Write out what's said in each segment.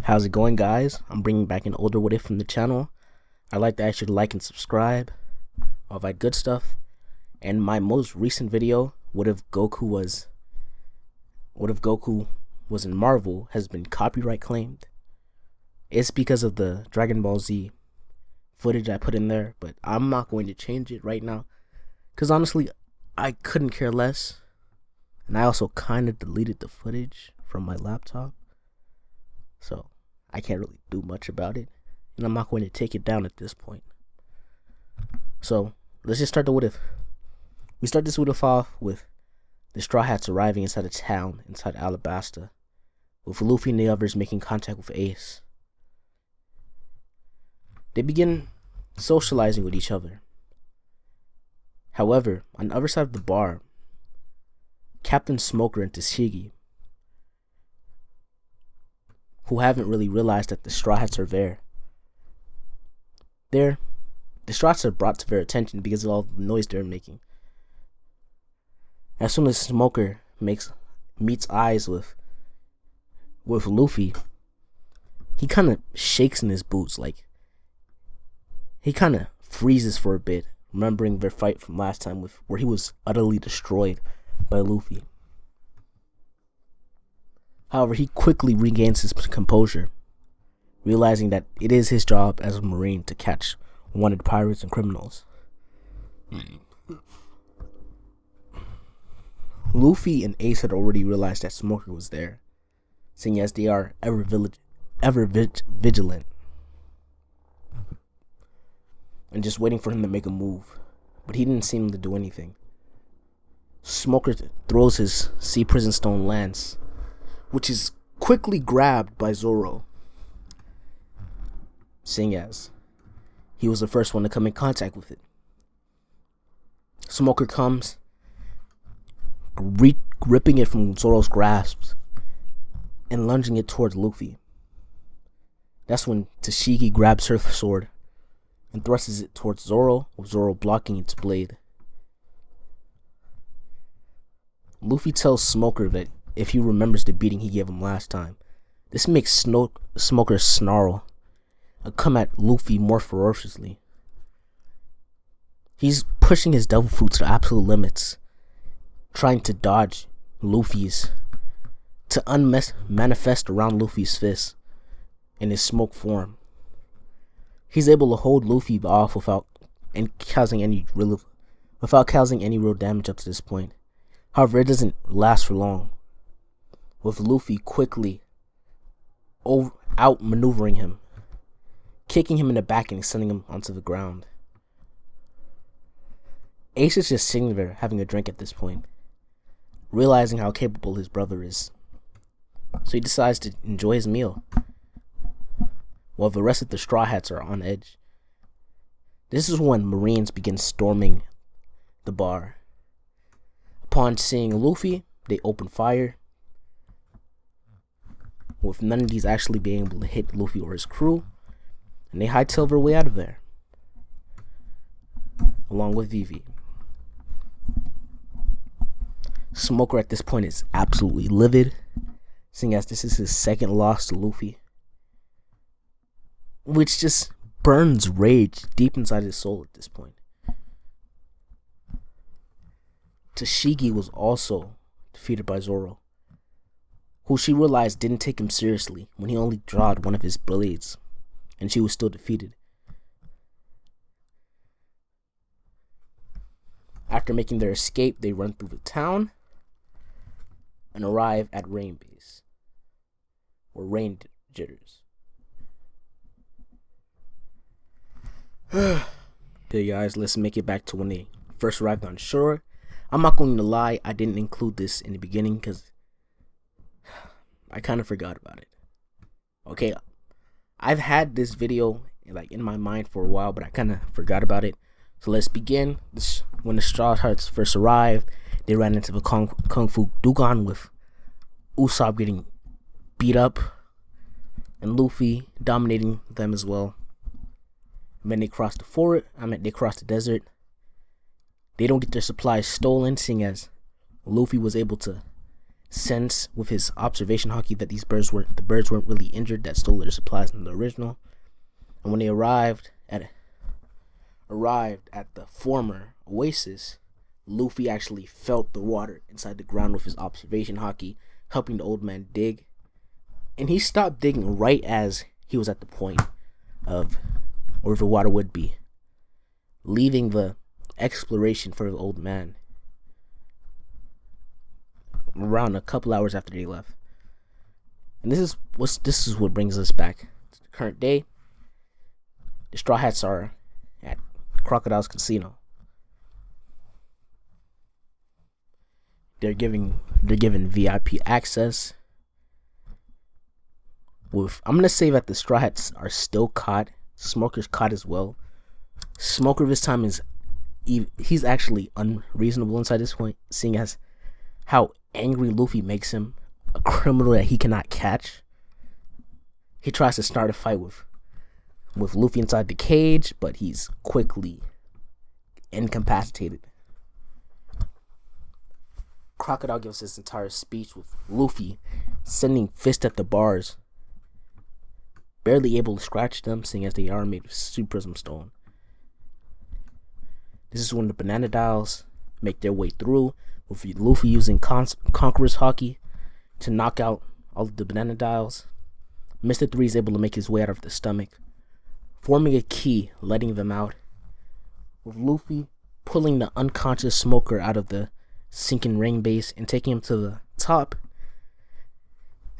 How's it going, guys? I'm bringing back an older what if from the channel. I'd like to ask you to like and subscribe, all that good stuff. And my most recent video, what if Goku was in Marvel, has been copyright claimed. It's because of the Dragon Ball Z footage I put in there, but I'm not going to change it right now because honestly I couldn't care less, and I also kind of deleted the footage from my laptop, so I can't really do much about it, and I'm not going to take it down at this point. So let's just start the what if. We start this what if off with the Straw Hats arriving inside a town inside Alabasta, with Luffy and the others making contact with Ace. They begin socializing with each other. However, on the other side of the bar, Captain Smoker and Tashigi, who haven't really realized that the Straw Hats are there, the Straw Hats are brought to their attention because of all the noise they're making. As soon as Smoker meets eyes with Luffy, he kind of shakes in his boots, like he kind of freezes for a bit, remembering their fight from last time where he was utterly destroyed by Luffy. However, he quickly regains his composure, realizing that it is his job as a Marine to catch wanted pirates and criminals. Luffy and Ace had already realized that Smoker was there, seeing as they are ever vigilant, and just waiting for him to make a move, but he didn't seem to do anything. Smoker throws his Sea Prison Stone lance, which is quickly grabbed by Zoro, seeing as he was the first one to come in contact with it. Smoker comes, gripping it from Zoro's grasp and lunging it towards Luffy. That's when Tashigi grabs her sword and thrusts it towards Zoro, with Zoro blocking its blade. Luffy tells Smoker that if he remembers the beating he gave him last time, this makes Smoker snarl and come at Luffy more ferociously. He's pushing his devil fruit to the absolute limits, trying to dodge Luffy's, to manifest around Luffy's fist in his smoke form. He's able to hold Luffy off without causing any real damage up to this point. However, it doesn't last for long, with Luffy quickly outmaneuvering him, kicking him in the back and sending him onto the ground. Ace is just sitting there having a drink at this point, realizing how capable his brother is. So he decides to enjoy his meal, while the rest of the Straw Hats are on edge. This is when Marines begin storming the bar. Upon seeing Luffy, they open fire, with none of these actually being able to hit Luffy or his crew, and they hightail their way out of there, along with Vivi. Smoker at this point is absolutely livid, seeing as this is his second loss to Luffy, which just burns rage deep inside his soul at this point. Tashigi was also defeated by Zoro, who she realized didn't take him seriously when he only drawed one of his blades, and she was still defeated. After making their escape, they run through the town and arrive at Rain Base, or Rain Jitters. Okay, guys, let's make it back to when they first arrived on shore. I'm not going to lie, I didn't include this in the beginning because I kind of forgot about it. Okay, I've had this video in my mind for a while, but I kind of forgot about it. So let's begin. When the Straw Hats first arrived, they ran into the Kung Fu Dugan, with Usopp getting beat up and Luffy dominating them as well. And then they crossed they crossed the desert. They don't get their supplies stolen, seeing as Luffy was able to sense with his observation haki that the birds weren't really injured that stole their supplies in the original. And when they arrived at the former oasis, Luffy actually felt the water inside the ground with his observation haki, helping the old man dig. And he stopped digging right as he was at the point of where the water would be, leaving the exploration for the old man around a couple hours after they left. And this is what brings us back to the current day. The Straw Hats are at Crocodile's casino. They're given VIP access. I'm gonna say that the Straw Hats are still caught. Smoker's caught as well. Smoker this time he's actually unreasonable inside this point, seeing as how angry Luffy makes him a criminal that he cannot catch. He tries to start a fight with Luffy inside the cage, but he's quickly incapacitated. Crocodile gives his entire speech with Luffy sending fists at the bars, barely able to scratch them, seeing as they are made of Super Prism Stone. This is when the Banana Dials make their way through, with Luffy using Conqueror's Haki to knock out all of the Banana Dials. Mr. 3 is able to make his way out of the stomach, forming a key, letting them out, with Luffy pulling the unconscious Smoker out of the sinking ring base and taking him to the top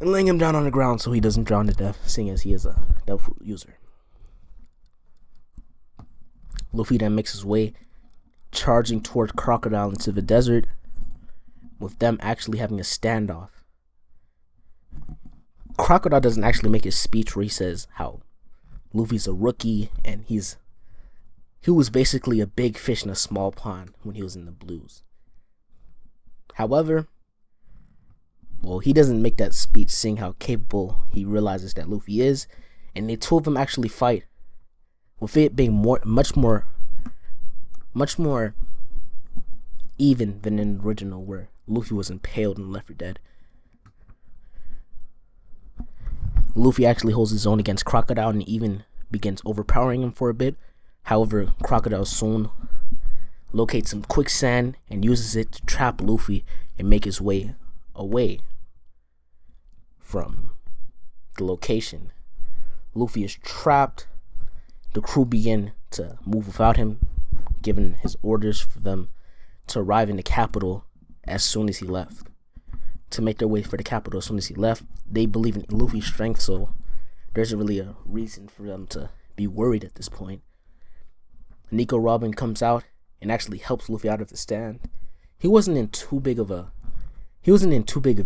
and laying him down on the ground so he doesn't drown to death, seeing as he is a Devil Fruit user. Luffy then makes his way charging toward Crocodile into the desert, with them actually having a standoff. Crocodile doesn't actually make his speech where he says how Luffy's a rookie and he was basically a big fish in a small pond when he was in the Blues. However, he doesn't make that speech, seeing how capable he realizes that Luffy is, and the two of them actually fight, with it being much more even than in the original, where Luffy was impaled and left for dead. Luffy actually holds his own against Crocodile and even begins overpowering him for a bit. However, Crocodile soon locates some quicksand and uses it to trap Luffy and make his way away from the location. Luffy is trapped. The crew begin to move without him, given his orders for them to arrive in the capital as soon as he left. To make their way for the capital as soon as he left. They believe in Luffy's strength, so there isn't really a reason for them to be worried at this point. Nico Robin comes out and actually helps Luffy out of the stand. He wasn't in too big of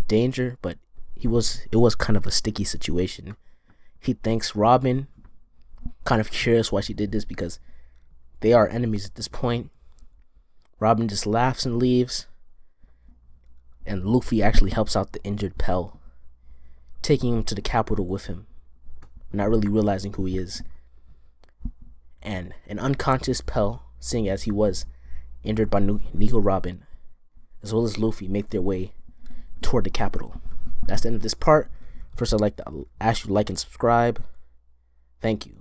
danger, but it was kind of a sticky situation. He thanks Robin, kind of curious why she did this because they are enemies at this point. Robin just laughs and leaves, and Luffy actually helps out the injured Pell, taking him to the capital with him, not really realizing who he is. And an unconscious Pell, seeing as he was injured by Nico Robin, as well as Luffy, make their way toward the capital. That's the end of this part. First, I'd like to ask you to like and subscribe. Thank you.